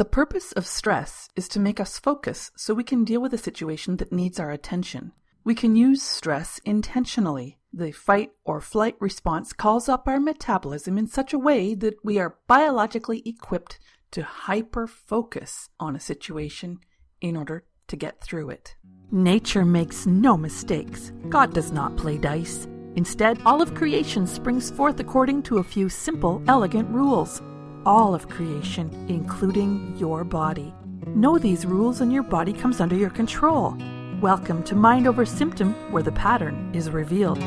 The purpose of stress is to make us focus so we can deal with a situation that needs our attention. We can use stress intentionally. The fight or flight response calls up our metabolism in such a way that we are biologically equipped to hyper-focus on a situation in order to get through it. Nature makes no mistakes. God does not play dice. Instead, all of creation springs forth according to a few simple, elegant rules. All of creation, including your body. Know these rules and your body comes under your control. Welcome to Mind Over Symptom, where the pattern is revealed.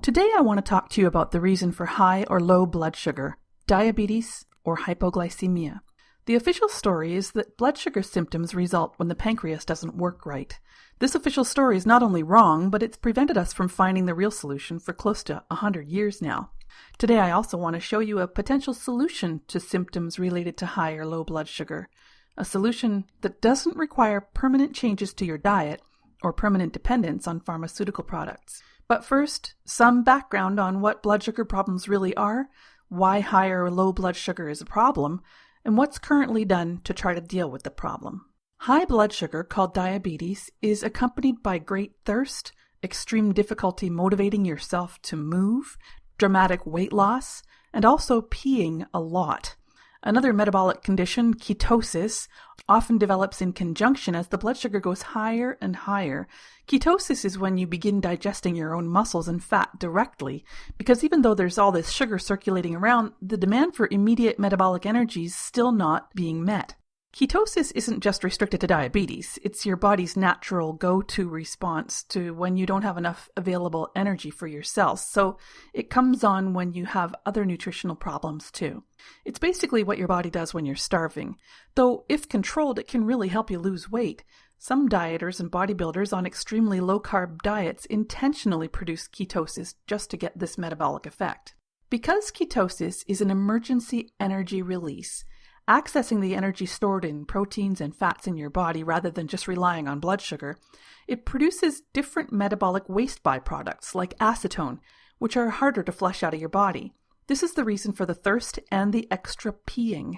Today I want to talk to you about the reason for high or low blood sugar, diabetes, or hypoglycemia. The official story is that blood sugar symptoms result when the pancreas doesn't work right. This official story is not only wrong, but it's prevented us from finding the real solution for close to 100 years now. Today I also want to show you a potential solution to symptoms related to high or low blood sugar. A solution that doesn't require permanent changes to your diet or permanent dependence on pharmaceutical products. But first, some background on what blood sugar problems really are, why high or low blood sugar is a problem, and what's currently done to try to deal with the problem. High blood sugar, called diabetes, is accompanied by great thirst, extreme difficulty motivating yourself to move, dramatic weight loss, and also peeing a lot. Another metabolic condition, ketosis, often develops in conjunction as the blood sugar goes higher and higher. Ketosis is when you begin digesting your own muscles and fat directly, because even though there's all this sugar circulating around, the demand for immediate metabolic energy is still not being met. Ketosis isn't just restricted to diabetes. It's your body's natural go-to response to when you don't have enough available energy for your cells. So it comes on when you have other nutritional problems too. It's basically what your body does when you're starving. Though if controlled, it can really help you lose weight. Some dieters and bodybuilders on extremely low-carb diets intentionally produce ketosis just to get this metabolic effect. Because ketosis is an emergency energy release, accessing the energy stored in proteins and fats in your body rather than just relying on blood sugar, it produces different metabolic waste byproducts like acetone, which are harder to flush out of your body. This is the reason for the thirst and the extra peeing.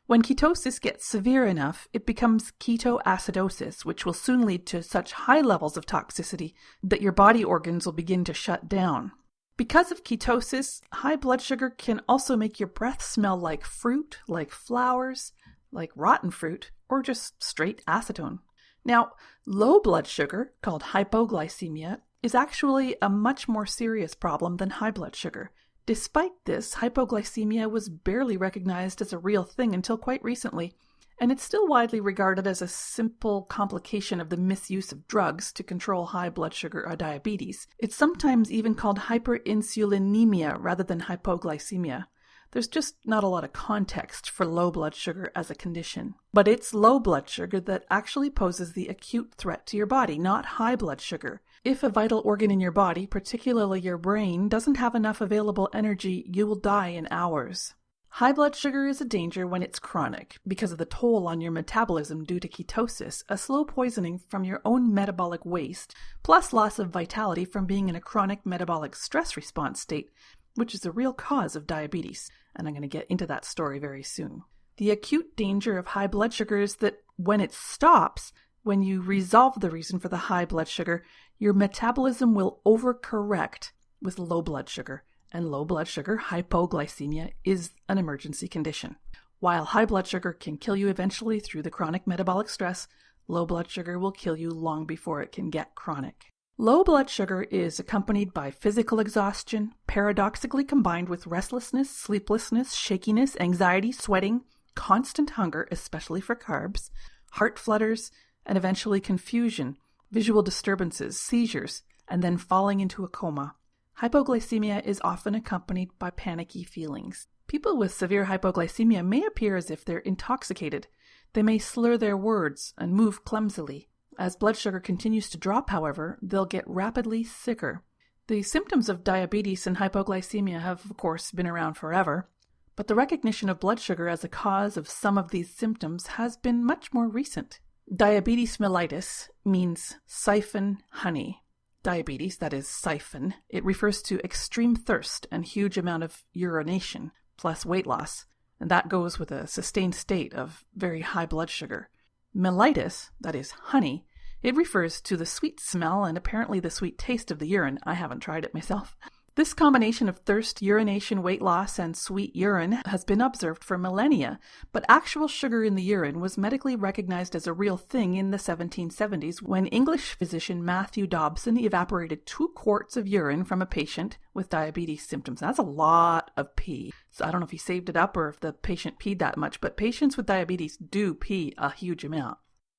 When ketosis gets severe enough, it becomes ketoacidosis, which will soon lead to such high levels of toxicity that your body organs will begin to shut down. Because of ketosis, high blood sugar can also make your breath smell like fruit, like flowers, like rotten fruit, or just straight acetone. Now, low blood sugar, called hypoglycemia, is actually a much more serious problem than high blood sugar. Despite this, hypoglycemia was barely recognized as a real thing until quite recently, and it's still widely regarded as a simple complication of the misuse of drugs to control high blood sugar or diabetes. It's sometimes even called hyperinsulinemia rather than hypoglycemia. There's just not a lot of context for low blood sugar as a condition. But it's low blood sugar that actually poses the acute threat to your body, not high blood sugar. If a vital organ in your body, particularly your brain, doesn't have enough available energy, you will die in hours. High blood sugar is a danger when it's chronic because of the toll on your metabolism due to ketosis, a slow poisoning from your own metabolic waste, plus loss of vitality from being in a chronic metabolic stress response state, which is the real cause of diabetes, and I'm going to get into that story very soon. The acute danger of high blood sugar is that when it stops, when you resolve the reason for the high blood sugar, your metabolism will overcorrect with low blood sugar. And low blood sugar, hypoglycemia, is an emergency condition. While high blood sugar can kill you eventually through the chronic metabolic stress, low blood sugar will kill you long before it can get chronic. Low blood sugar is accompanied by physical exhaustion, paradoxically combined with restlessness, sleeplessness, shakiness, anxiety, sweating, constant hunger, especially for carbs, heart flutters, and eventually confusion, visual disturbances, seizures, and then falling into a coma. Hypoglycemia is often accompanied by panicky feelings. People with severe hypoglycemia may appear as if they're intoxicated. They may slur their words and move clumsily. As blood sugar continues to drop, however, they'll get rapidly sicker. The symptoms of diabetes and hypoglycemia have, of course, been around forever, but the recognition of blood sugar as a cause of some of these symptoms has been much more recent. Diabetes mellitus means siphon honey. Diabetes, that is siphon, it refers to extreme thirst and huge amount of urination, plus weight loss. and that goes with a sustained state of very high blood sugar. Mellitus, that is honey, it refers to the sweet smell and apparently the sweet taste of the urine. I haven't tried it myself. This combination of thirst, urination, weight loss, and sweet urine has been observed for millennia, but actual sugar in the urine was medically recognized as a real thing in the 1770s when English physician Matthew Dobson evaporated 2 quarts of urine from a patient with diabetes symptoms. That's a lot of pee. So I don't know if he saved it up or if the patient peed that much, but patients with diabetes do pee a huge amount.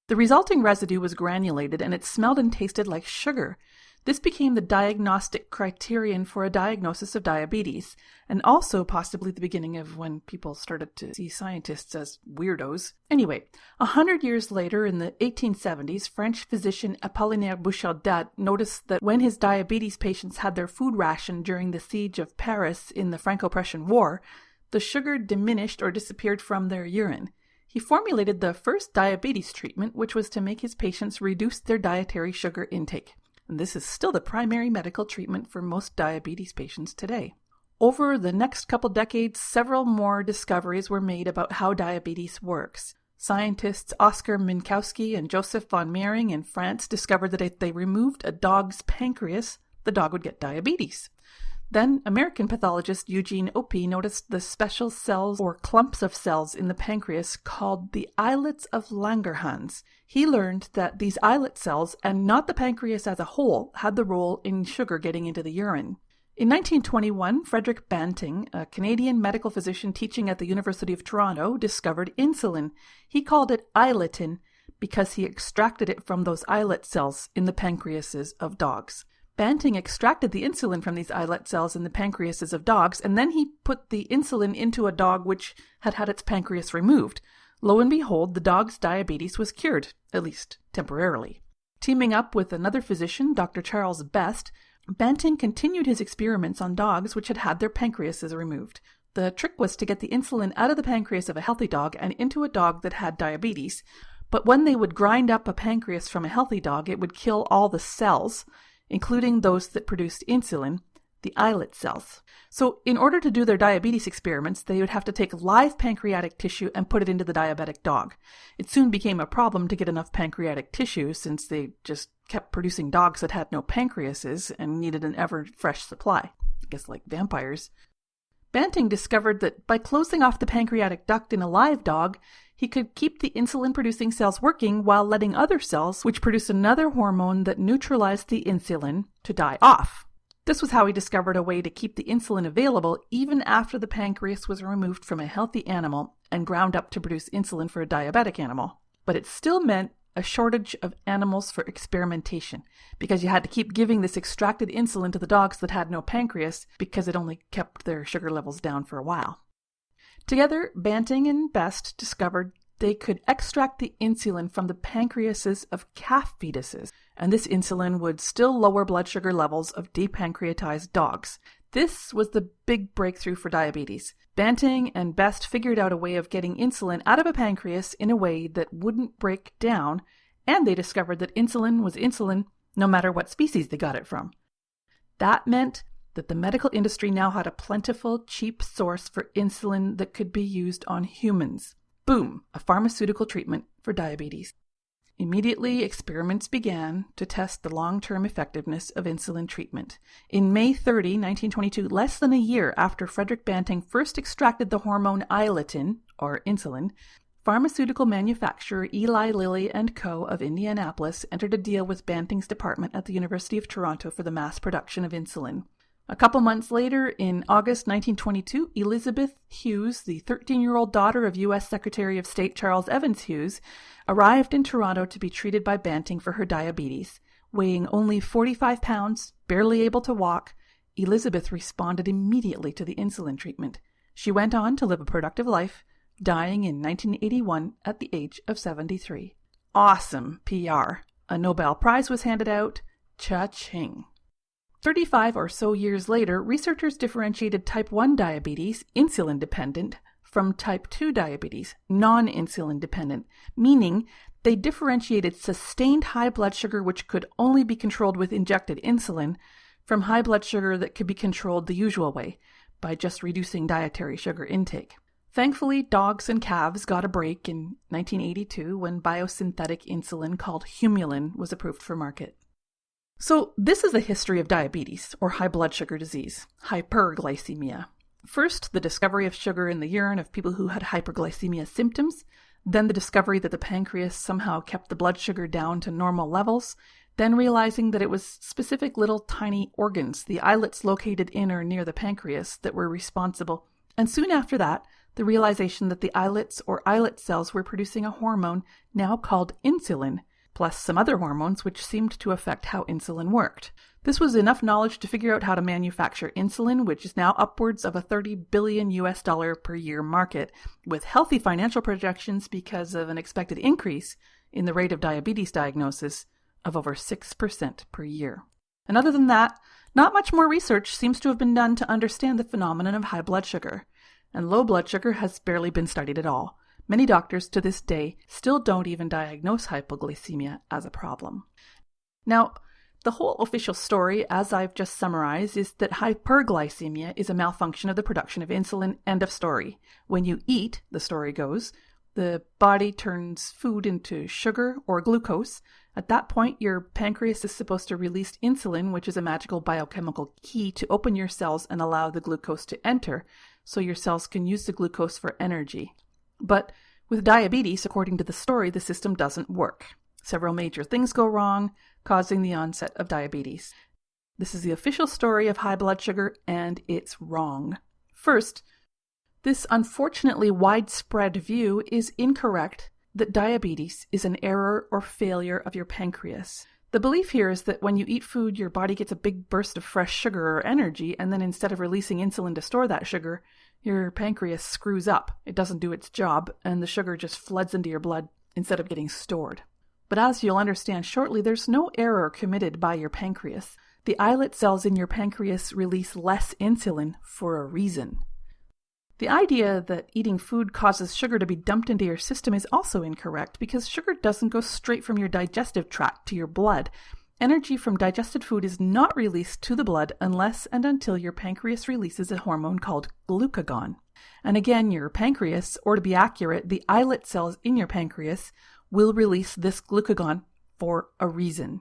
The resulting residue was granulated and it smelled and tasted like sugar. This became the diagnostic criterion for a diagnosis of diabetes, and also possibly the beginning of when people started to see scientists as weirdos. Anyway, 100 years later, in the 1870s, French physician Apollinaire Bouchardat noticed that when his diabetes patients had their food rationed during the siege of Paris in the Franco-Prussian War, the sugar diminished or disappeared from their urine. He formulated the first diabetes treatment, which was to make his patients reduce their dietary sugar intake. And this is still the primary medical treatment for most diabetes patients today. Over the next couple decades, several more discoveries were made about how diabetes works. Scientists Oskar Minkowski and Joseph von Mering in France discovered that if they removed a dog's pancreas, the dog would get diabetes. Then American pathologist Eugene Opie noticed the special cells or clumps of cells in the pancreas called the islets of Langerhans. He learned that these islet cells, and not the pancreas as a whole, had the role in sugar getting into the urine. In 1921, Frederick Banting, a Canadian medical physician teaching at the University of Toronto, discovered insulin. He called it iletin because he extracted it from those islet cells in the pancreases of dogs. Banting extracted the insulin from these islet cells in the pancreases of dogs, and then he put the insulin into a dog which had had its pancreas removed. Lo and behold, the dog's diabetes was cured, at least temporarily. Teaming up with another physician, Dr. Charles Best, Banting continued his experiments on dogs which had had their pancreases removed. The trick was to get the insulin out of the pancreas of a healthy dog and into a dog that had diabetes, but when they would grind up a pancreas from a healthy dog, it would kill all the cells, including those that produced insulin, the islet cells. So in order to do their diabetes experiments, they would have to take live pancreatic tissue and put it into the diabetic dog. It soon became a problem to get enough pancreatic tissue since they just kept producing dogs that had no pancreases and needed an ever-fresh supply. I guess like vampires. Banting discovered that by closing off the pancreatic duct in a live dog, he could keep the insulin-producing cells working while letting other cells, which produce another hormone that neutralized the insulin, to die off. This was how he discovered a way to keep the insulin available even after the pancreas was removed from a healthy animal and ground up to produce insulin for a diabetic animal. But it still meant a shortage of animals for experimentation, because you had to keep giving this extracted insulin to the dogs that had no pancreas because it only kept their sugar levels down for a while. Together, Banting and Best discovered they could extract the insulin from the pancreases of calf fetuses, and this insulin would still lower blood sugar levels of depancreatized dogs. This was the big breakthrough for diabetes. Banting and Best figured out a way of getting insulin out of a pancreas in a way that wouldn't break down, and they discovered that insulin was insulin no matter what species they got it from. That meant that the medical industry now had a plentiful, cheap source for insulin that could be used on humans. Boom, a pharmaceutical treatment for diabetes. Immediately, experiments began to test the long-term effectiveness of insulin treatment. In May 30, 1922, less than a year after Frederick Banting first extracted the hormone iletin, or insulin, pharmaceutical manufacturer Eli Lilly & Co. of Indianapolis entered a deal with Banting's department at the University of Toronto for the mass production of insulin. A couple months later, in August 1922, Elizabeth Hughes, the 13-year-old daughter of U.S. Secretary of State Charles Evans Hughes, arrived in Toronto to be treated by Banting for her diabetes. Weighing only 45 pounds, barely able to walk, Elizabeth responded immediately to the insulin treatment. She went on to live a productive life, dying in 1981 at the age of 73. Awesome PR. A Nobel Prize was handed out. Cha-ching. 35 or so years later, researchers differentiated type 1 diabetes, insulin dependent, from type 2 diabetes, non-insulin dependent, meaning they differentiated sustained high blood sugar which could only be controlled with injected insulin from high blood sugar that could be controlled the usual way, by just reducing dietary sugar intake. Thankfully, dogs and calves got a break in 1982 when biosynthetic insulin called Humulin was approved for market. So this is the history of diabetes, or high blood sugar disease, hyperglycemia. First, the discovery of sugar in the urine of people who had hyperglycemia symptoms, then the discovery that the pancreas somehow kept the blood sugar down to normal levels, then realizing that it was specific little tiny organs, the islets located in or near the pancreas, that were responsible. And soon after that, the realization that the islets or islet cells were producing a hormone now called insulin, plus some other hormones which seemed to affect how insulin worked. This was enough knowledge to figure out how to manufacture insulin, which is now upwards of a $30 billion per year market, with healthy financial projections because of an expected increase in the rate of diabetes diagnosis of over 6% per year. And other than that, not much more research seems to have been done to understand the phenomenon of high blood sugar. And low blood sugar has barely been studied at all. Many doctors to this day still don't even diagnose hypoglycemia as a problem. Now, the whole official story, as I've just summarized, is that hyperglycemia is a malfunction of the production of insulin. End of story. When you eat, the story goes, the body turns food into sugar or glucose. At that point, your pancreas is supposed to release insulin, which is a magical biochemical key to open your cells and allow the glucose to enter, so your cells can use the glucose for energy. But with diabetes, according to the story, the system doesn't work. Several major things go wrong, causing the onset of diabetes. This is the official story of high blood sugar, and it's wrong. First, this unfortunately widespread view is incorrect that diabetes is an error or failure of your pancreas. The belief here is that when you eat food, your body gets a big burst of fresh sugar or energy, and then instead of releasing insulin to store that sugar, your pancreas screws up. It doesn't do its job, and the sugar just floods into your blood instead of getting stored. But as you'll understand shortly, there's no error committed by your pancreas. The islet cells in your pancreas release less insulin for a reason. The idea that eating food causes sugar to be dumped into your system is also incorrect, because sugar doesn't go straight from your digestive tract to your blood. Energy from digested food is not released to the blood unless and until your pancreas releases a hormone called glucagon. And again, your pancreas, or to be accurate, the islet cells in your pancreas, will release this glucagon for a reason.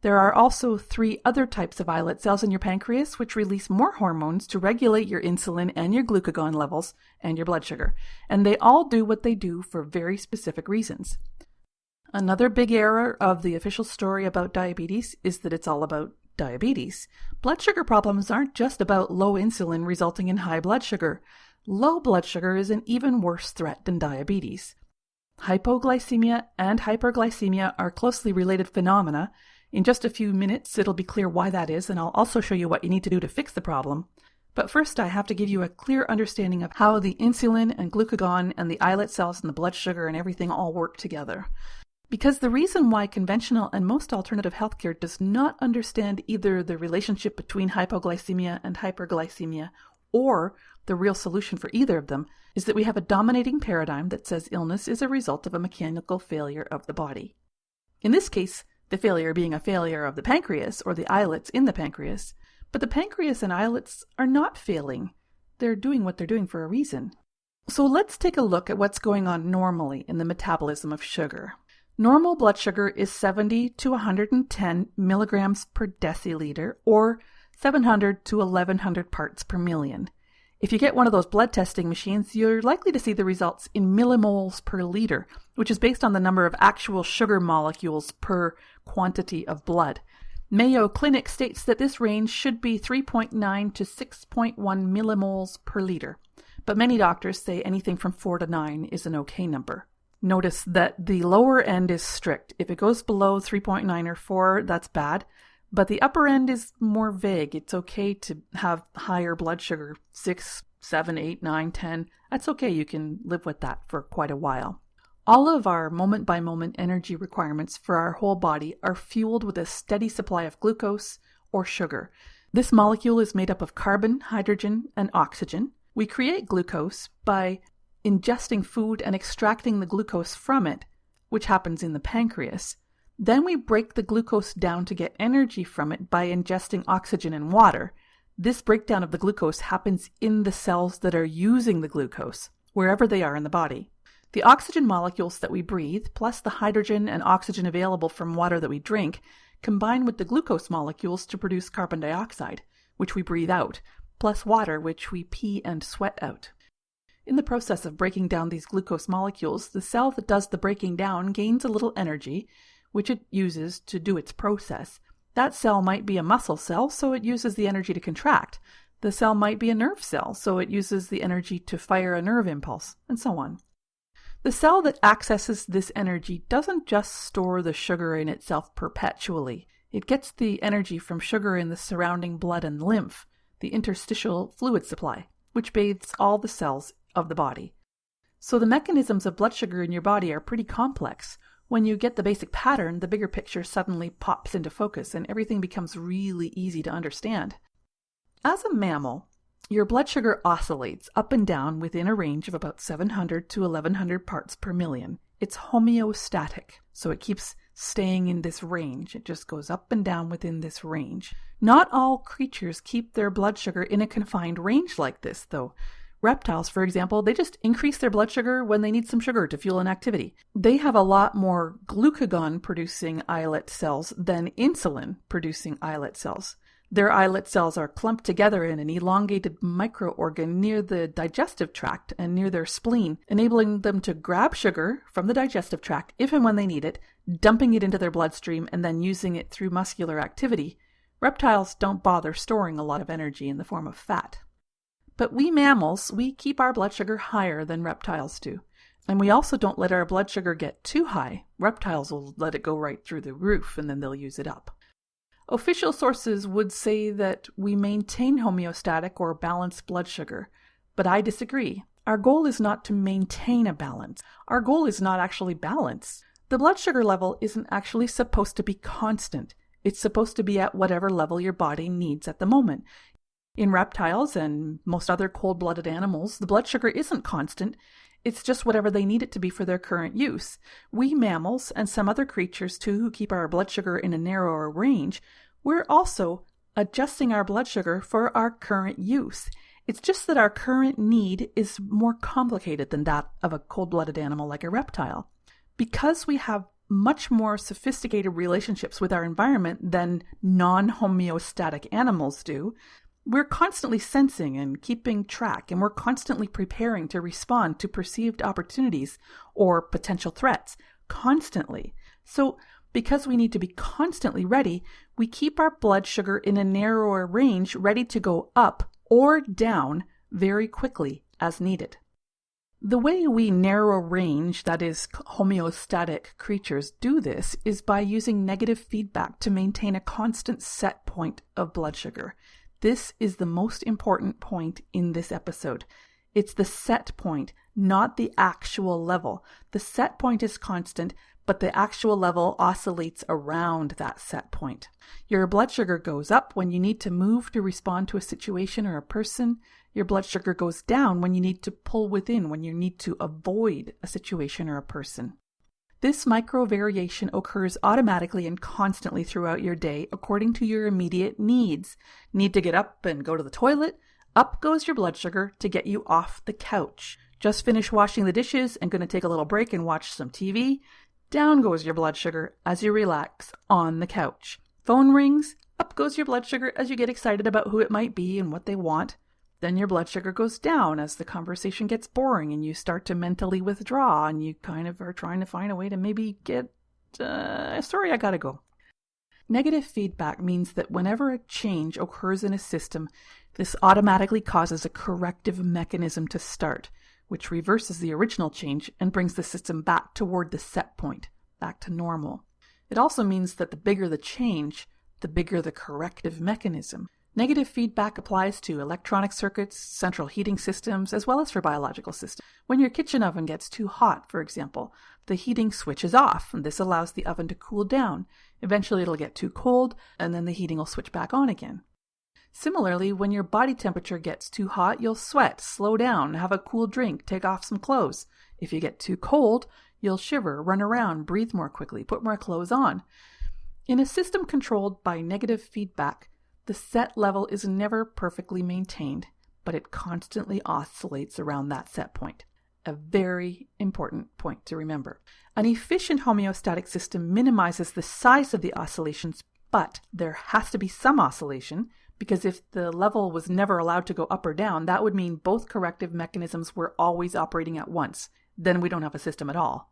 There are also 3 other types of islet cells in your pancreas which release more hormones to regulate your insulin and your glucagon levels and your blood sugar, and they all do what they do for very specific reasons. Another big error of the official story about diabetes is that it's all about diabetes. Blood sugar problems aren't just about low insulin resulting in high blood sugar. Low blood sugar is an even worse threat than diabetes. Hypoglycemia and hyperglycemia are closely related phenomena. In just a few minutes, it'll be clear why that is, and I'll also show you what you need to do to fix the problem. But first, I have to give you a clear understanding of how the insulin and glucagon and the islet cells and the blood sugar and everything all work together. Because the reason why conventional and most alternative healthcare does not understand either the relationship between hypoglycemia and hyperglycemia or the real solution for either of them is that we have a dominating paradigm that says illness is a result of a mechanical failure of the body. In this case, the failure being a failure of the pancreas or the islets in the pancreas. But the pancreas and islets are not failing. They're doing what they're doing for a reason. So let's take a look at what's going on normally in the metabolism of sugar. Normal blood sugar is 70 to 110 milligrams per deciliter, or 700 to 1100 parts per million. If you get one of those blood testing machines, you're likely to see the results in millimoles per liter, which is based on the number of actual sugar molecules per quantity of blood. Mayo Clinic states that this range should be 3.9 to 6.1 millimoles per liter, but many doctors say anything from 4 to 9 is an okay number. Notice that the lower end is strict. If it goes below 3.9 or 4, that's bad. But the upper end is more vague. It's okay to have higher blood sugar, 6, 7, 8, 9, 10. That's okay. You can live with that for quite a while. All of our moment-by-moment energy requirements for our whole body are fueled with a steady supply of glucose or sugar. This molecule is made up of carbon, hydrogen, and oxygen. We create glucose by ingesting food and extracting the glucose from it, which happens in the pancreas. Then we break the glucose down to get energy from it by ingesting oxygen and water. This breakdown of the glucose happens in the cells that are using the glucose, wherever they are in the body. The oxygen molecules that we breathe, plus the hydrogen and oxygen available from water that we drink, combine with the glucose molecules to produce carbon dioxide, which we breathe out, plus water, which we pee and sweat out. In the process of breaking down these glucose molecules, the cell that does the breaking down gains a little energy, which it uses to do its process. That cell might be a muscle cell, so it uses the energy to contract. The cell might be a nerve cell, so it uses the energy to fire a nerve impulse, and so on. The cell that accesses this energy doesn't just store the sugar in itself perpetually. It gets the energy from sugar in the surrounding blood and lymph, the interstitial fluid supply, which bathes all the cells of the body. So the mechanisms of blood sugar in your body are pretty complex. When you get the basic pattern, the bigger picture suddenly pops into focus and everything becomes really easy to understand. As a mammal, your blood sugar oscillates up and down within a range of about 700 to 1100 parts per million. It's homeostatic, so it keeps staying in this range. It just goes up and down within this range. Not all creatures keep their blood sugar in a confined range like this, though. Reptiles, for example, they just increase their blood sugar when they need some sugar to fuel an activity. They have a lot more glucagon-producing islet cells than insulin-producing islet cells. Their islet cells are clumped together in an elongated microorgan near the digestive tract and near their spleen, enabling them to grab sugar from the digestive tract if and when they need it, dumping it into their bloodstream and then using it through muscular activity. Reptiles don't bother storing a lot of energy in the form of fat. But we mammals, we keep our blood sugar higher than reptiles do. And we also don't let our blood sugar get too high. Reptiles will let it go right through the roof and then they'll use it up. Official sources would say that we maintain homeostatic or balanced blood sugar, but I disagree. Our goal is not to maintain a balance. Our goal is not actually balance. The blood sugar level isn't actually supposed to be constant. It's supposed to be at whatever level your body needs at the moment. In reptiles and most other cold-blooded animals, the blood sugar isn't constant. It's just whatever they need it to be for their current use. We mammals, and some other creatures too who keep our blood sugar in a narrower range, we're also adjusting our blood sugar for our current use. It's just that our current need is more complicated than that of a cold-blooded animal like a reptile. Because we have much more sophisticated relationships with our environment than non-homeostatic animals do, we're constantly sensing and keeping track, and we're constantly preparing to respond to perceived opportunities or potential threats, constantly. So, because we need to be constantly ready, we keep our blood sugar in a narrower range, ready to go up or down very quickly as needed. The way we narrow range, that is, homeostatic creatures do this is by using negative feedback to maintain a constant set point of blood sugar. This is the most important point in this episode. It's the set point, not the actual level. The set point is constant, but the actual level oscillates around that set point. Your blood sugar goes up when you need to move to respond to a situation or a person. Your blood sugar goes down when you need to pull within, when you need to avoid a situation or a person. This micro variation occurs automatically and constantly throughout your day according to your immediate needs. Need to get up and go to the toilet? Up goes your blood sugar to get you off the couch. Just finished washing the dishes and going to take a little break and watch some TV? Down goes your blood sugar as you relax on the couch. Phone rings? Up goes your blood sugar as you get excited about who it might be and what they want. Then your blood sugar goes down as the conversation gets boring and you start to mentally withdraw and you kind of are trying to find a way to maybe get, sorry, I gotta go. Negative feedback means that whenever a change occurs in a system, this automatically causes a corrective mechanism to start, which reverses the original change and brings the system back toward the set point, back to normal. It also means that the bigger the change, the bigger the corrective mechanism. Negative feedback applies to electronic circuits, central heating systems, as well as for biological systems. When your kitchen oven gets too hot, for example, the heating switches off, and this allows the oven to cool down. Eventually it'll get too cold, and then the heating will switch back on again. Similarly, when your body temperature gets too hot, you'll sweat, slow down, have a cool drink, take off some clothes. If you get too cold, you'll shiver, run around, breathe more quickly, put more clothes on. In a system controlled by negative feedback, the set level is never perfectly maintained, but it constantly oscillates around that set point. A very important point to remember. An efficient homeostatic system minimizes the size of the oscillations, but there has to be some oscillation, because if the level was never allowed to go up or down, that would mean both corrective mechanisms were always operating at once. Then we don't have a system at all.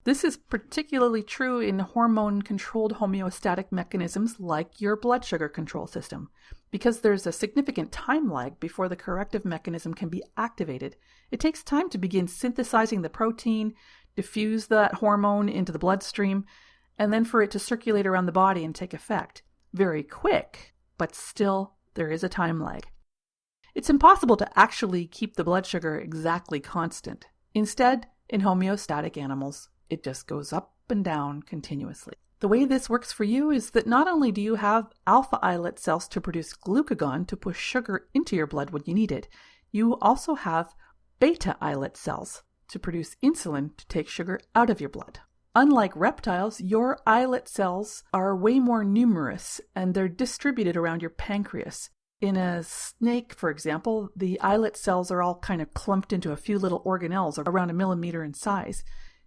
This is particularly true in hormone-controlled homeostatic mechanisms like your blood sugar control system. Because there's a significant time lag before the corrective mechanism can be activated, it takes time to begin synthesizing the protein, diffuse that hormone into the bloodstream, and then for it to circulate around the body and take effect. Very quick, but still there is a time lag. It's impossible to actually keep the blood sugar exactly constant. Instead, in homeostatic animals, it just goes up and down continuously. The way this works for you is that not only do you have alpha islet cells to produce glucagon to push sugar into your blood when you need it, you also have beta islet cells to produce insulin to take sugar out of your blood. Unlike reptiles, your islet cells are way more numerous and they're distributed around your pancreas. In a snake, for example, the islet cells are all kind of clumped into a few little organelles around 1 millimeter in size.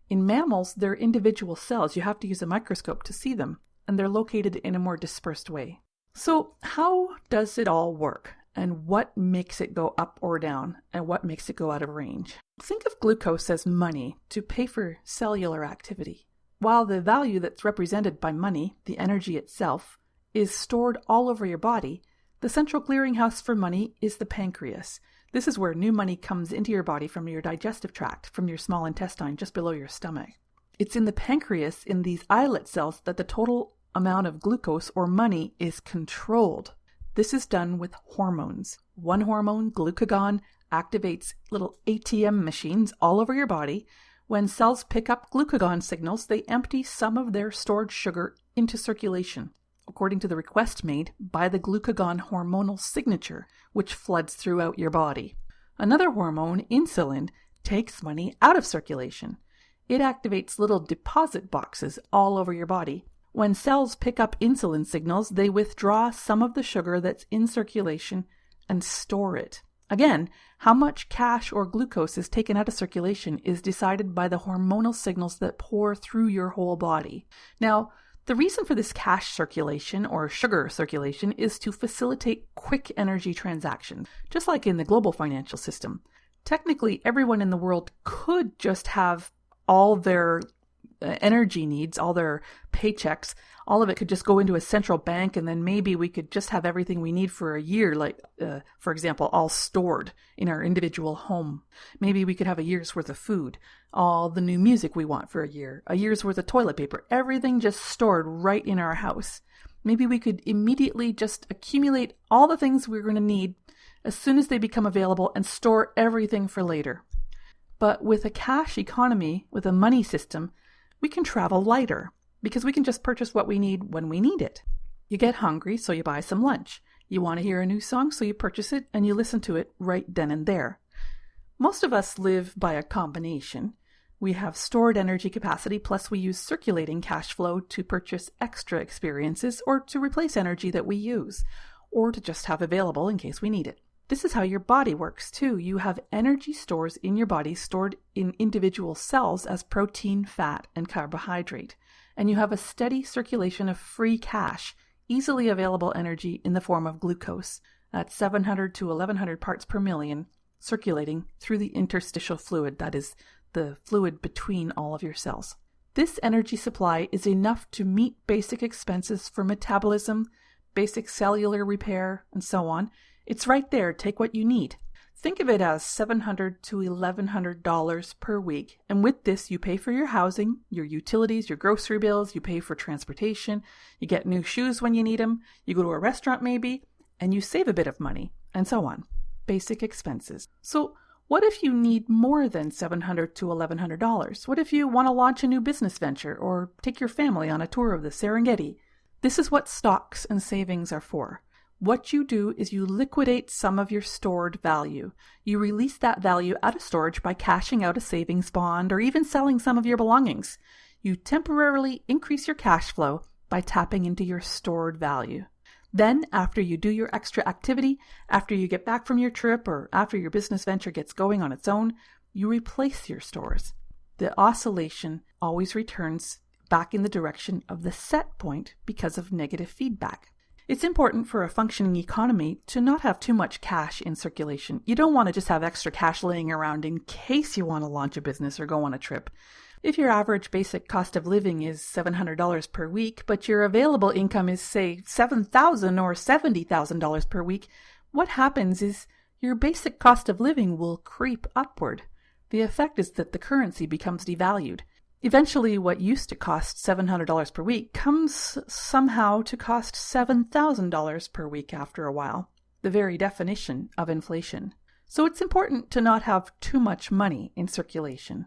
In mammals, they're individual cells. You have to use a microscope to see them, and they're located in a more dispersed way. So how does it all work? And what makes it go up or down? And what makes it go out of range? Think of glucose as money to pay for cellular activity. While the value that's represented by money, the energy itself, is stored all over your body, the central clearinghouse for money is the pancreas. This is where new money comes into your body from your digestive tract, from your small intestine, just below your stomach. It's in the pancreas, in these islet cells, that the total amount of glucose or money is controlled. This is done with hormones. One hormone, glucagon, activates little ATM machines all over your body. When cells pick up glucagon signals, they empty some of their stored sugar into circulation, according to the request made by the glucagon hormonal signature, which floods throughout your body. Another hormone, insulin, takes money out of circulation. It activates little deposit boxes all over your body. When cells pick up insulin signals, they withdraw some of the sugar that's in circulation and store it. Again, how much cash or glucose is taken out of circulation is decided by the hormonal signals that pour through your whole body. Now, the reason for this cash circulation or sugar circulation is to facilitate quick energy transactions, just like in the global financial system. Technically, everyone in the world could just have all their energy needs, all their paychecks, all of it could just go into a central bank, and then maybe we could just have everything we need for a year, like, for example, all stored in our individual home. Maybe we could have a year's worth of food, all the new music we want for a year's worth of toilet paper, everything just stored right in our house. Maybe we could immediately just accumulate all the things we're going to need as soon as they become available and store everything for later. But with a cash economy, with a money system, we can travel lighter because we can just purchase what we need when we need it. You get hungry, so you buy some lunch. You want to hear a new song, so you purchase it and you listen to it right then and there. Most of us live by a combination. We have stored energy capacity, plus we use circulating cash flow to purchase extra experiences or to replace energy that we use, or to just have available in case we need it. This is how your body works too. You have energy stores in your body stored in individual cells as protein, fat, and carbohydrate. And you have a steady circulation of free cash, easily available energy in the form of glucose at 700 to 1100 parts per million, circulating through the interstitial fluid, that is, the fluid between all of your cells. This energy supply is enough to meet basic expenses for metabolism, basic cellular repair, and so on. It's right there. Take what you need. Think of it as $700 to $1,100 per week. And with this, you pay for your housing, your utilities, your grocery bills, you pay for transportation, you get new shoes when you need them, you go to a restaurant maybe, and you save a bit of money, and so on. Basic expenses. So what if you need more than $700 to $1,100? What if you want to launch a new business venture or take your family on a tour of the Serengeti? This is what stocks and savings are for. What you do is you liquidate some of your stored value. You release that value out of storage by cashing out a savings bond or even selling some of your belongings. You temporarily increase your cash flow by tapping into your stored value. Then, after you do your extra activity, after you get back from your trip or after your business venture gets going on its own, you replace your stores. The oscillation always returns back in the direction of the set point because of negative feedback. It's important for a functioning economy to not have too much cash in circulation. You don't want to just have extra cash laying around in case you want to launch a business or go on a trip. If your average basic cost of living is $700 per week, but your available income is, say, $7,000 or $70,000 per week, what happens is your basic cost of living will creep upward. The effect is that the currency becomes devalued. Eventually, what used to cost $700 per week comes somehow to cost $7,000 per week after a while, the very definition of inflation. So it's important to not have too much money in circulation.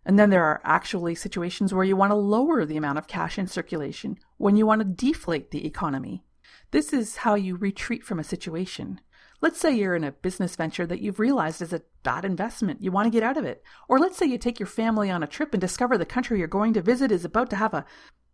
And then there are actually situations where you want to lower the amount of cash in circulation, when you want to deflate the economy. This is how you retreat from a situation. Let's say you're in a business venture that you've realized is a bad investment. You want to get out of it. Or let's say you take your family on a trip and discover the country you're going to visit is about to have a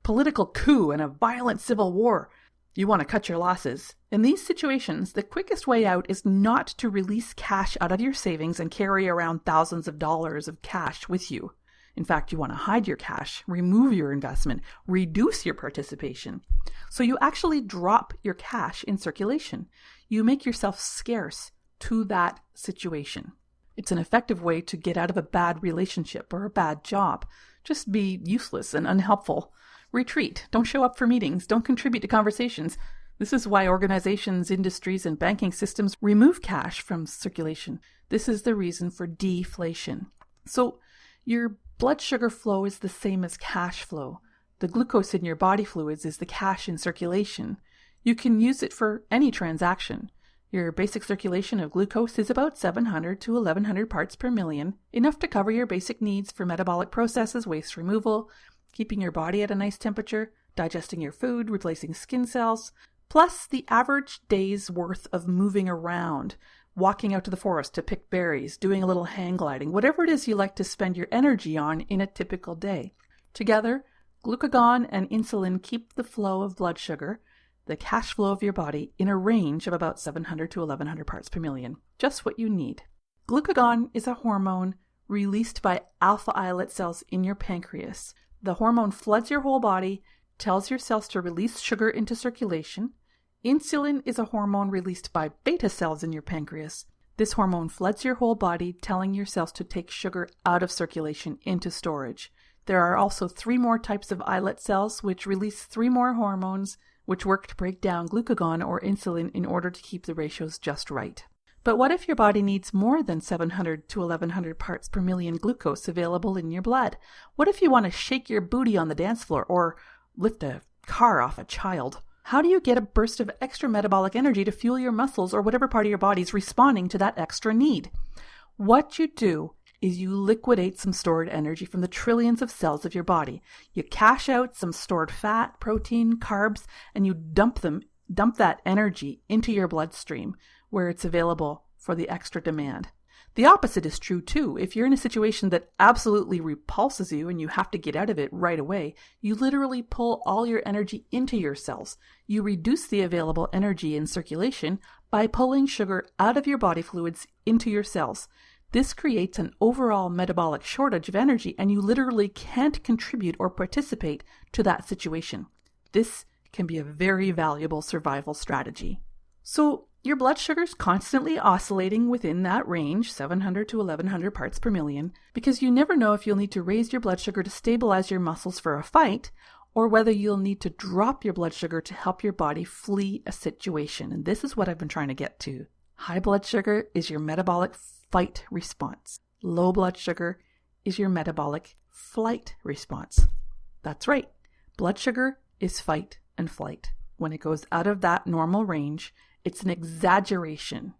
political coup and a violent civil war. You want to cut your losses. In these situations, the quickest way out is not to release cash out of your savings and carry around thousands of dollars of cash with you. In fact, you want to hide your cash, remove your investment, reduce your participation. So you actually drop your cash in circulation. You make yourself scarce to that situation. It's an effective way to get out of a bad relationship or a bad job. Just be useless and unhelpful. Retreat. Don't show up for meetings. Don't contribute to conversations. This is why organizations, industries, and banking systems remove cash from circulation. This is the reason for deflation. So your blood sugar flow is the same as cash flow. The glucose in your body fluids is the cash in circulation. You can use it for any transaction. Your basic circulation of glucose is about 700 to 1100 parts per million, enough to cover your basic needs for metabolic processes, waste removal, keeping your body at a nice temperature, digesting your food, replacing skin cells, plus the average day's worth of moving around, walking out to the forest to pick berries, doing a little hang gliding, whatever it is you like to spend your energy on in a typical day. Together, glucagon and insulin keep the flow of blood sugar, the cash flow of your body, in a range of about 700 to 1100 parts per million, just what you need. Glucagon is a hormone released by alpha islet cells in your pancreas. The hormone floods your whole body, tells your cells to release sugar into circulation. Insulin is a hormone released by beta cells in your pancreas. This hormone floods your whole body, telling your cells to take sugar out of circulation into storage. There are also 3 more types of islet cells which release 3 more hormones which work to break down glucagon or insulin in order to keep the ratios just right. But what if your body needs more than 700 to 1100 parts per million glucose available in your blood? What if you want to shake your booty on the dance floor or lift a car off a child? How do you get a burst of extra metabolic energy to fuel your muscles or whatever part of your body is responding to that extra need? What you do is you liquidate some stored energy from the trillions of cells of your body. You cash out some stored fat, protein, carbs, and you dump that energy into your bloodstream where it's available for the extra demand. The opposite is true too. If you're in a situation that absolutely repulses you and you have to get out of it right away, you literally pull all your energy into your cells. You reduce the available energy in circulation by pulling sugar out of your body fluids into your cells. This creates an overall metabolic shortage of energy, and you literally can't contribute or participate to that situation. This can be a very valuable survival strategy. So your blood sugar's constantly oscillating within that range, 700 to 1100 parts per million, because you never know if you'll need to raise your blood sugar to stabilize your muscles for a fight, or whether you'll need to drop your blood sugar to help your body flee a situation. And this is what I've been trying to get to. High blood sugar is your metabolic fight response. Low blood sugar is your metabolic flight response. That's right. Blood sugar is fight and flight. When it goes out of that normal range, it's an exaggeration.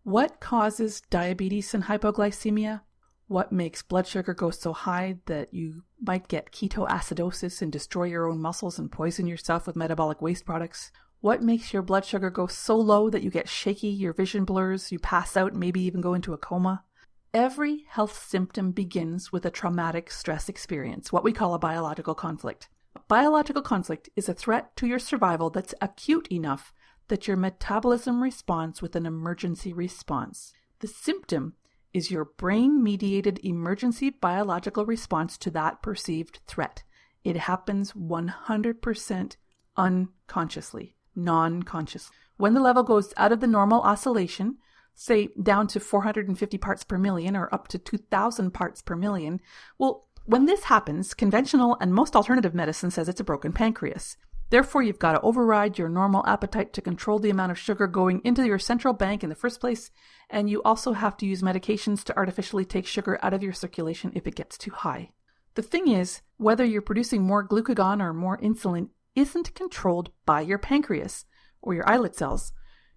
What causes diabetes and hypoglycemia? What makes blood sugar go so high that you might get ketoacidosis and destroy your own muscles and poison yourself with metabolic waste products? What makes your blood sugar go so low that you get shaky, your vision blurs, you pass out, maybe even go into a coma? Every health symptom begins with a traumatic stress experience, what we call a biological conflict. A biological conflict is a threat to your survival that's acute enough that your metabolism responds with an emergency response. The symptom is your brain-mediated emergency biological response to that perceived threat. It happens 100% unconsciously, non-consciously. When the level goes out of the normal oscillation, say down to 450 parts per million or up to 2,000 parts per million, well, when this happens, conventional and most alternative medicine says it's a broken pancreas. Therefore, you've got to override your normal appetite to control the amount of sugar going into your central bank in the first place, and you also have to use medications to artificially take sugar out of your circulation if it gets too high. The thing is, whether you're producing more glucagon or more insulin isn't controlled by your pancreas or your islet cells.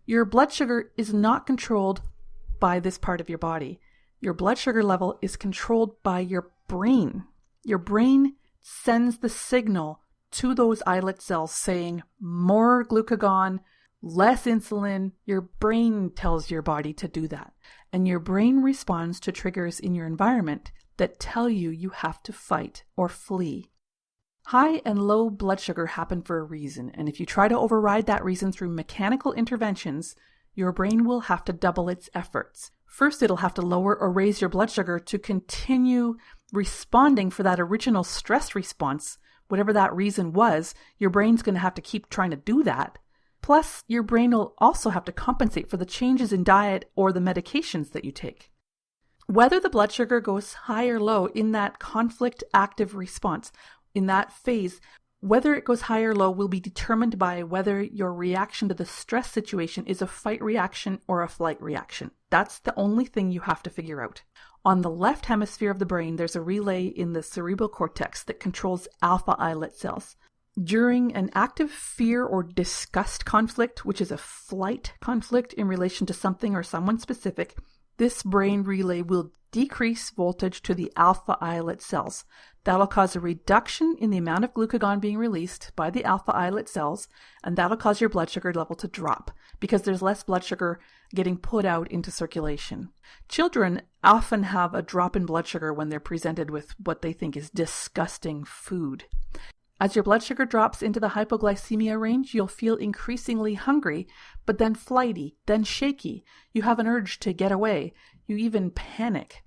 Your blood sugar is not controlled by this part of your body. Your blood sugar level is controlled by your brain. Your brain sends the signal to those islet cells saying more glucagon, less insulin. Your brain tells your body to do that. And your brain responds to triggers in your environment that tell you you have to fight or flee. High and low blood sugar happen for a reason, and if you try to override that reason through mechanical interventions, your brain will have to double its efforts. First, it'll have to lower or raise your blood sugar to continue responding for that original stress response. Whatever that reason was, your brain's going to have to keep trying to do that. Plus, your brain will also have to compensate for the changes in diet or the medications that you take. Whether the blood sugar goes high or low in that conflict active response, in that phase, whether it goes high or low will be determined by whether your reaction to the stress situation is a fight reaction or a flight reaction. That's the only thing you have to figure out. On the left hemisphere of the brain, there's a relay in the cerebral cortex that controls alpha islet cells. During an active fear or disgust conflict, which is a flight conflict in relation to something or someone specific, this brain relay will decrease voltage to the alpha islet cells. That'll cause a reduction in the amount of glucagon being released by the alpha islet cells, and that'll cause your blood sugar level to drop because there's less blood sugar getting put out into circulation. Children often have a drop in blood sugar when they're presented with what they think is disgusting food. As your blood sugar drops into the hypoglycemia range, you'll feel increasingly hungry, but then flighty, then shaky. You have an urge to get away. You even panic.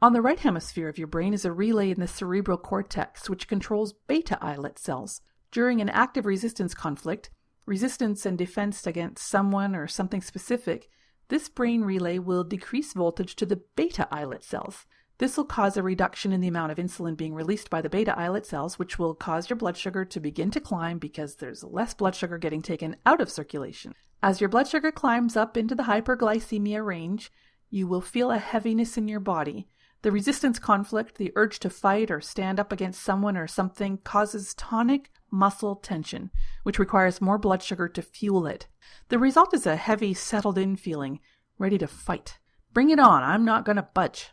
On the right hemisphere of your brain is a relay in the cerebral cortex, which controls beta islet cells. During an active resistance conflict, resistance and defense against someone or something specific, this brain relay will decrease voltage to the beta islet cells. This will cause a reduction in the amount of insulin being released by the beta islet cells, which will cause your blood sugar to begin to climb because there's less blood sugar getting taken out of circulation. As your blood sugar climbs up into the hyperglycemia range, you will feel a heaviness in your body. The resistance conflict, the urge to fight or stand up against someone or something, causes tonic muscle tension, which requires more blood sugar to fuel it. The result is a heavy, settled-in feeling, ready to fight. Bring it on, I'm not going to budge.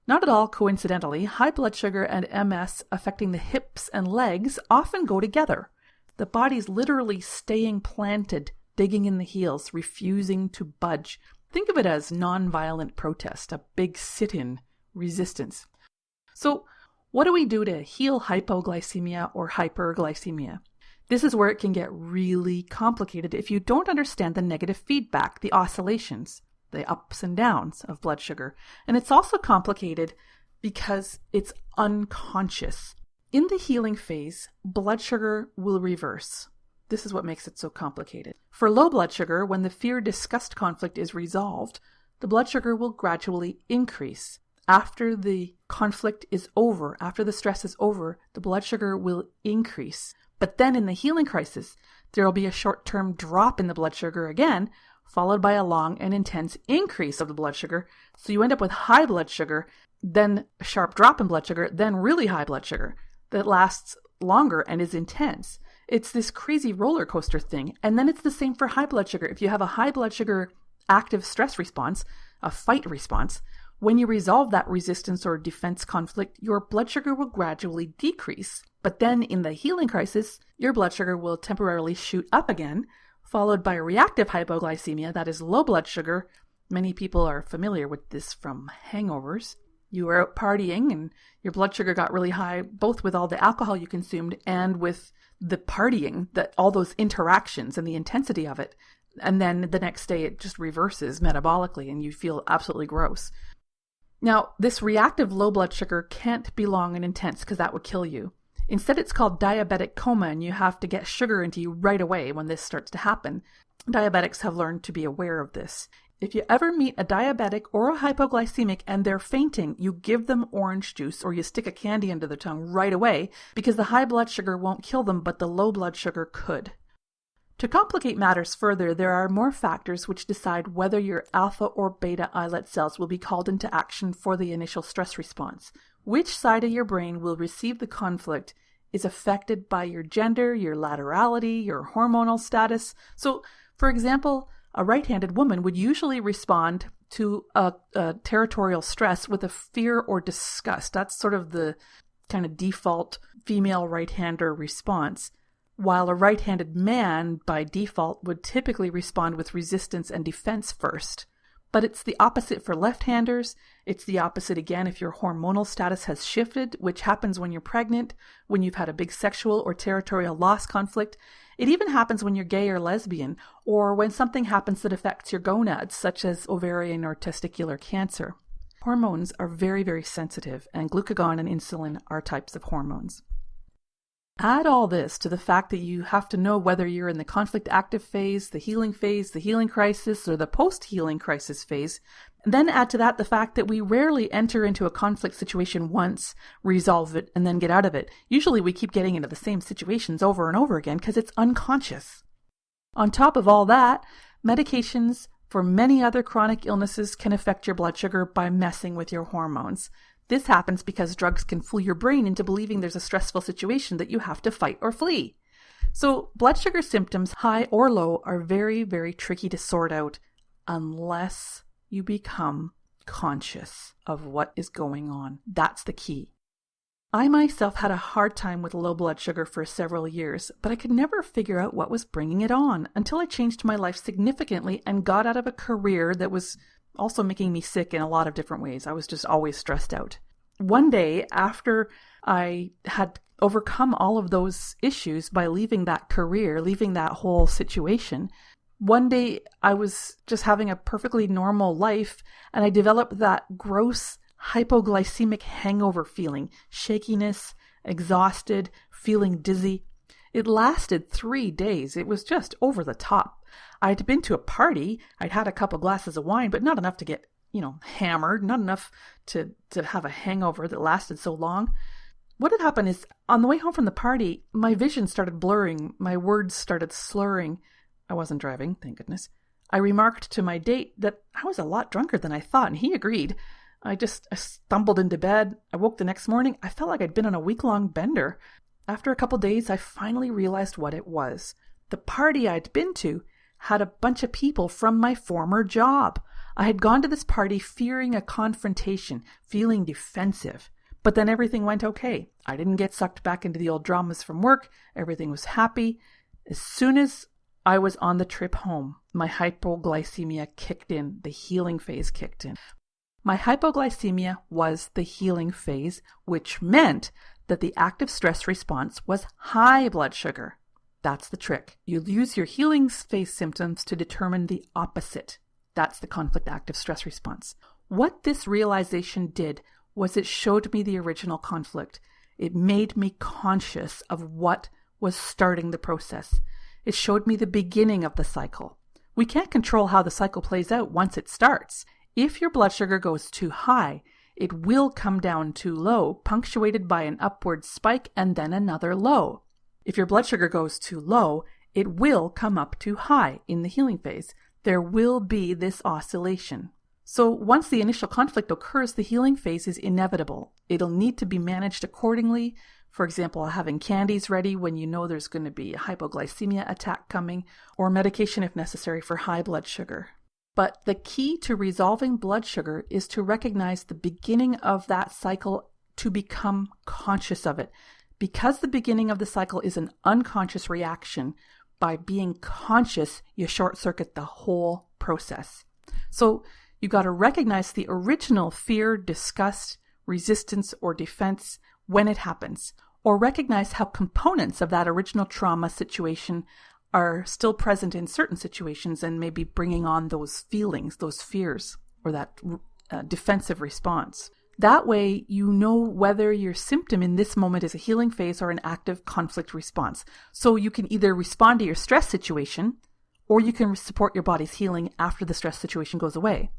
Not at all coincidentally, high blood sugar and MS affecting the hips and legs often go together. The body's literally staying planted, digging in the heels, refusing to budge. Think of it as non-violent protest, a big sit-in resistance. So, what do we do to heal hypoglycemia or hyperglycemia? This is where it can get really complicated if you don't understand the negative feedback, the oscillations, the ups and downs of blood sugar. And it's also complicated because it's unconscious. In the healing phase, blood sugar will reverse. This is what makes it so complicated. For low blood sugar, when the fear-disgust conflict is resolved, the blood sugar will gradually increase. After the conflict is over, after the stress is over, the blood sugar will increase. But then in the healing crisis, there will be a short-term drop in the blood sugar again, followed by a long and intense increase of the blood sugar. So you end up with high blood sugar, then a sharp drop in blood sugar, then really high blood sugar that lasts longer and is intense. It's this crazy roller coaster thing. And then it's the same for high blood sugar. If you have a high blood sugar active stress response, a fight response, when you resolve that resistance or defense conflict, your blood sugar will gradually decrease. But then in the healing crisis, your blood sugar will temporarily shoot up again, followed by reactive hypoglycemia, that is low blood sugar. Many people are familiar with this from hangovers. You were out partying and your blood sugar got really high, both with all the alcohol you consumed and with the partying, that all those interactions and the intensity of it. And then the next day it just reverses metabolically and you feel absolutely gross. Now, this reactive low blood sugar can't be long and intense because that would kill you. Instead, it's called diabetic coma, and you have to get sugar into you right away when this starts to happen. Diabetics have learned to be aware of this. If you ever meet a diabetic or a hypoglycemic and they're fainting, you give them orange juice or you stick a candy under their tongue right away because the high blood sugar won't kill them, but the low blood sugar could. To complicate matters further, there are more factors which decide whether your alpha or beta islet cells will be called into action for the initial stress response. Which side of your brain will receive the conflict is affected by your gender, your laterality, your hormonal status. So, for example, a right-handed woman would usually respond to a territorial stress with a fear or disgust. That's sort of the kind of default female right-hander response. While a right-handed man, by default, would typically respond with resistance and defense first. But it's the opposite for left-handers. It's the opposite again if your hormonal status has shifted, which happens when you're pregnant, when you've had a big sexual or territorial loss conflict. It even happens when you're gay or lesbian, or when something happens that affects your gonads, such as ovarian or testicular cancer. Hormones are very, very sensitive, and glucagon and insulin are types of hormones. Add all this to the fact that you have to know whether you're in the conflict active phase, the healing crisis, or the post-healing crisis phase. And then add to that the fact that we rarely enter into a conflict situation once, resolve it, and then get out of it. Usually we keep getting into the same situations over and over again because it's unconscious. On top of all that, medications for many other chronic illnesses can affect your blood sugar by messing with your hormones. This happens because drugs can fool your brain into believing there's a stressful situation that you have to fight or flee. So blood sugar symptoms, high or low, are very, very tricky to sort out unless you become conscious of what is going on. That's the key. I myself had a hard time with low blood sugar for several years, but I could never figure out what was bringing it on until I changed my life significantly and got out of a career that was also making me sick in a lot of different ways. I was just always stressed out. One day, after I had overcome all of those issues by leaving that career, leaving that whole situation, one day I was just having a perfectly normal life, and I developed that gross hypoglycemic hangover feeling, shakiness, exhausted, feeling dizzy. It lasted 3 days. It was just over the top. I'd been to a party, I'd had a couple glasses of wine, but not enough to get, hammered, not enough to have a hangover that lasted so long. What had happened is, on the way home from the party, my vision started blurring, my words started slurring. I wasn't driving, thank goodness. I remarked to my date that I was a lot drunker than I thought, and he agreed. I stumbled into bed. I woke the next morning. I felt like I'd been on a week-long bender. After a couple days, I finally realized what it was. The party I'd been to had a bunch of people from my former job. I had gone to this party fearing a confrontation, feeling defensive. But then everything went okay. I didn't get sucked back into the old dramas from work. Everything was happy. As soon as I was on the trip home, my hypoglycemia kicked in. The healing phase kicked in. My hypoglycemia was the healing phase, which meant that the active stress response was high blood sugar. That's the trick. You'll use your healing phase symptoms to determine the opposite. That's the conflict active stress response. What this realization did was it showed me the original conflict. It made me conscious of what was starting the process. It showed me the beginning of the cycle. We can't control how the cycle plays out once it starts. If your blood sugar goes too high, it will come down too low, punctuated by an upward spike and then another low. If your blood sugar goes too low, it will come up too high in the healing phase. There will be this oscillation. So once the initial conflict occurs, the healing phase is inevitable. It'll need to be managed accordingly. For example, having candies ready when you know there's going to be a hypoglycemia attack coming, or medication if necessary for high blood sugar. But the key to resolving blood sugar is to recognize the beginning of that cycle, to become conscious of it. Because the beginning of the cycle is an unconscious reaction, by being conscious, you short-circuit the whole process. So you got to recognize the original fear, disgust, resistance, or defense when it happens, or recognize how components of that original trauma situation are still present in certain situations and maybe bringing on those feelings, those fears, or that defensive response. That way, you know whether your symptom in this moment is a healing phase or an active conflict response. So you can either respond to your stress situation, or you can support your body's healing after the stress situation goes away.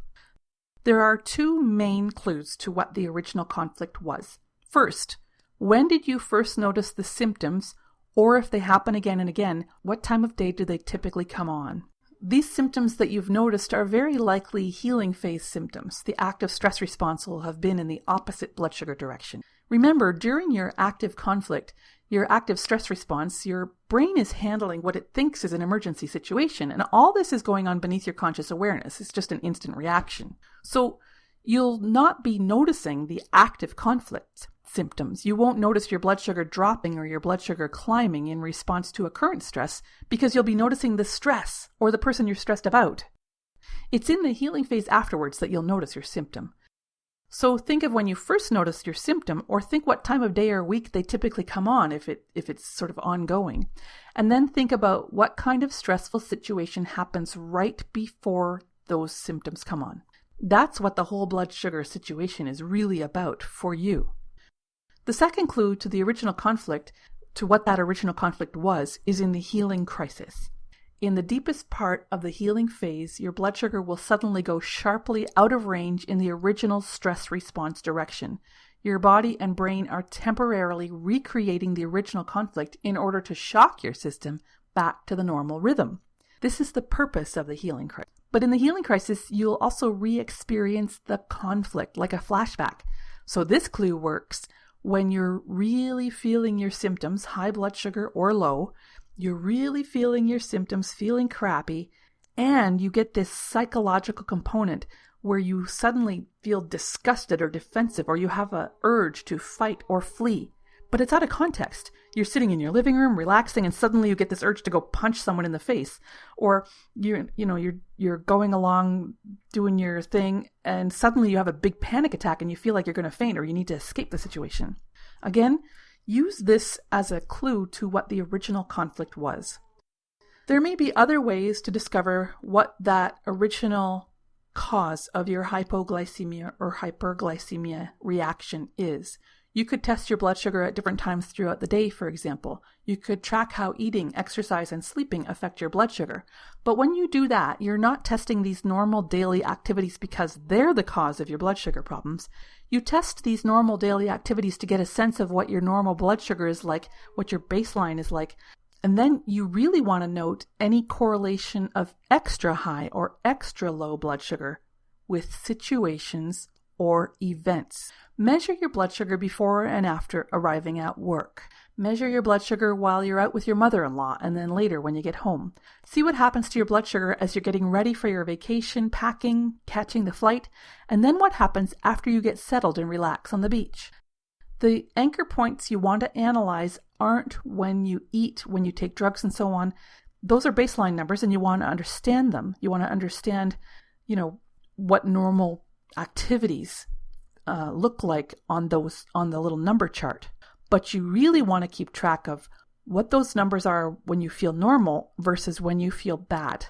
There are two main clues to what the original conflict was. First, when did you first notice the symptoms, or if they happen again and again, what time of day do they typically come on? These symptoms that you've noticed are very likely healing phase symptoms. The active stress response will have been in the opposite blood sugar direction. Remember, during your active conflict, your active stress response, your brain is handling what it thinks is an emergency situation, and all this is going on beneath your conscious awareness. It's just an instant reaction. So you'll not be noticing the active conflict symptoms. You won't notice your blood sugar dropping or your blood sugar climbing in response to a current stress because you'll be noticing the stress or the person you're stressed about. It's in the healing phase afterwards that you'll notice your symptom. So think of when you first noticed your symptom, or think what time of day or week they typically come on if it's sort of ongoing. And then think about what kind of stressful situation happens right before those symptoms come on. That's what the whole blood sugar situation is really about for you. The second clue to the original conflict, to what that original conflict was, is in the healing crisis. In the deepest part of the healing phase, your blood sugar will suddenly go sharply out of range in the original stress response direction. Your body and brain are temporarily recreating the original conflict in order to shock your system back to the normal rhythm. This is the purpose of the healing crisis. But in the healing crisis, you'll also re-experience the conflict like a flashback. So this clue works when you're really feeling your symptoms, high blood sugar or low. You're really feeling your symptoms, feeling crappy, and you get this psychological component where you suddenly feel disgusted or defensive, or you have an urge to fight or flee. But it's out of context. You're sitting in your living room, relaxing, and suddenly you get this urge to go punch someone in the face. Or you're going along doing your thing, and suddenly you have a big panic attack and you feel like you're going to faint or you need to escape the situation. Again, use this as a clue to what the original conflict was. There may be other ways to discover what that original cause of your hypoglycemia or hyperglycemia reaction is. You could test your blood sugar at different times throughout the day, for example. You could track how eating, exercise, and sleeping affect your blood sugar. But when you do that, you're not testing these normal daily activities because they're the cause of your blood sugar problems. You test these normal daily activities to get a sense of what your normal blood sugar is like, what your baseline is like. And then you really want to note any correlation of extra high or extra low blood sugar with situations or events. Measure your blood sugar before and after arriving at work. Measure your blood sugar while you're out with your mother-in-law and then later when you get home. See what happens to your blood sugar as you're getting ready for your vacation, packing, catching the flight, and then what happens after you get settled and relax on the beach. The anchor points you want to analyze aren't when you eat, when you take drugs and so on. Those are baseline numbers and you want to understand them. You want to understand, what normal activities look like on the little number chart. But you really want to keep track of what those numbers are when you feel normal versus when you feel bad.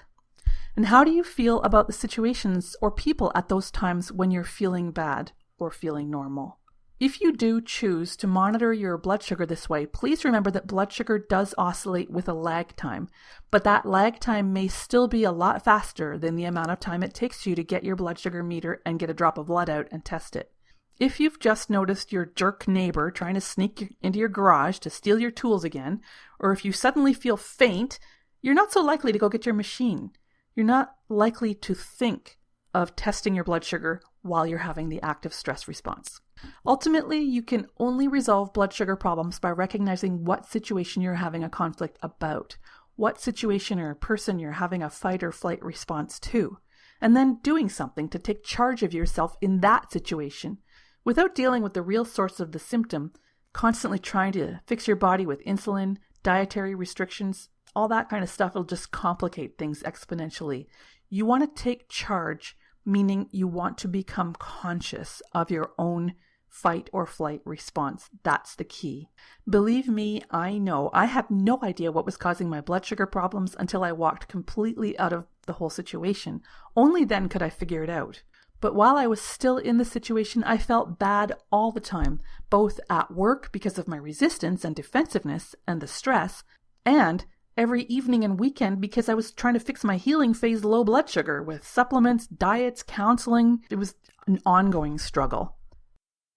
And how do you feel about the situations or people at those times when you're feeling bad or feeling normal? If you do choose to monitor your blood sugar this way, please remember that blood sugar does oscillate with a lag time, but that lag time may still be a lot faster than the amount of time it takes you to get your blood sugar meter and get a drop of blood out and test it. If you've just noticed your jerk neighbor trying to sneak into your garage to steal your tools again, or if you suddenly feel faint, you're not so likely to go get your machine. You're not likely to think of testing your blood sugar while you're having the active stress response. Ultimately, you can only resolve blood sugar problems by recognizing what situation you're having a conflict about, what situation or person you're having a fight or flight response to, and then doing something to take charge of yourself in that situation. Without dealing with the real source of the symptom, constantly trying to fix your body with insulin, dietary restrictions, all that kind of stuff will just complicate things exponentially. You want to take charge, meaning you want to become conscious of your own fight or flight response. That's the key. Believe me, I know. I had no idea what was causing my blood sugar problems until I walked completely out of the whole situation. Only then could I figure it out. But while I was still in the situation, I felt bad all the time, both at work because of my resistance and defensiveness and the stress, and every evening and weekend because I was trying to fix my healing phase low blood sugar with supplements, diets, counseling. It was an ongoing struggle.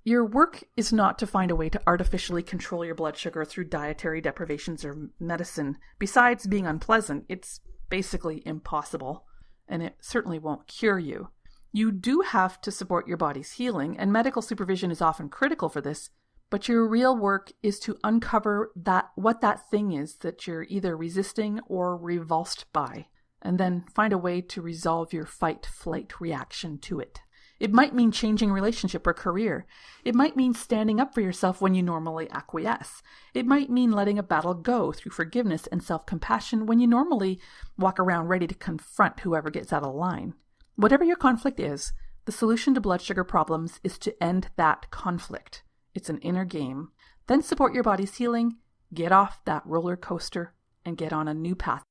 Your work is not to find a way to artificially control your blood sugar through dietary deprivations or medicine. Besides being unpleasant, it's basically impossible, and it certainly won't cure you. You do have to support your body's healing, and medical supervision is often critical for this, but your real work is to uncover what that thing is that you're either resisting or revulsed by, and then find a way to resolve your fight-flight reaction to it. It might mean changing relationship or career. It might mean standing up for yourself when you normally acquiesce. It might mean letting a battle go through forgiveness and self-compassion when you normally walk around ready to confront whoever gets out of line. Whatever your conflict is, the solution to blood sugar problems is to end that conflict. It's an inner game. Then support your body's healing, get off that roller coaster, and get on a new path.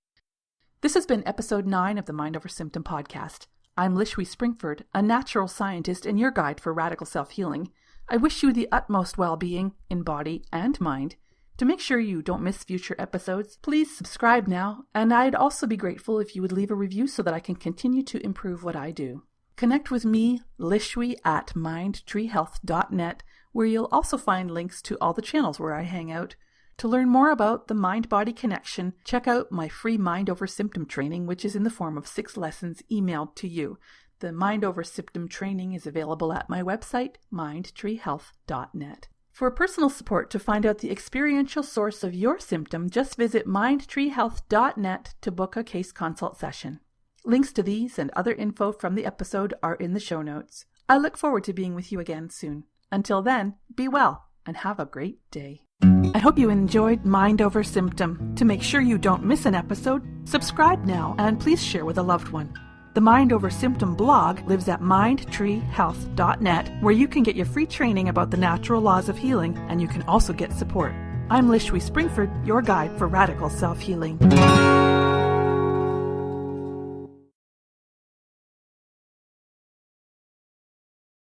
This has been episode 9 of the Mind Over Symptom podcast. I'm Lishwi Springford, a natural scientist and your guide for radical self-healing. I wish you the utmost well-being in body and mind. To make sure you don't miss future episodes, please subscribe now, and I'd also be grateful if you would leave a review so that I can continue to improve what I do. Connect with me, Lishwi, at mindtreehealth.net, where you'll also find links to all the channels where I hang out. To learn more about the mind-body connection, check out my free Mind Over Symptom training, which is in the form of 6 lessons emailed to you. The Mind Over Symptom training is available at my website, mindtreehealth.net. For personal support to find out the experiential source of your symptom, just visit mindtreehealth.net to book a case consult session. Links to these and other info from the episode are in the show notes. I look forward to being with you again soon. Until then, be well and have a great day. I hope you enjoyed Mind Over Symptom. To make sure you don't miss an episode, subscribe now and please share with a loved one. The Mind Over Symptom blog lives at mindtreehealth.net, where you can get your free training about the natural laws of healing, and you can also get support. I'm Lishwi Springford, your guide for radical self-healing.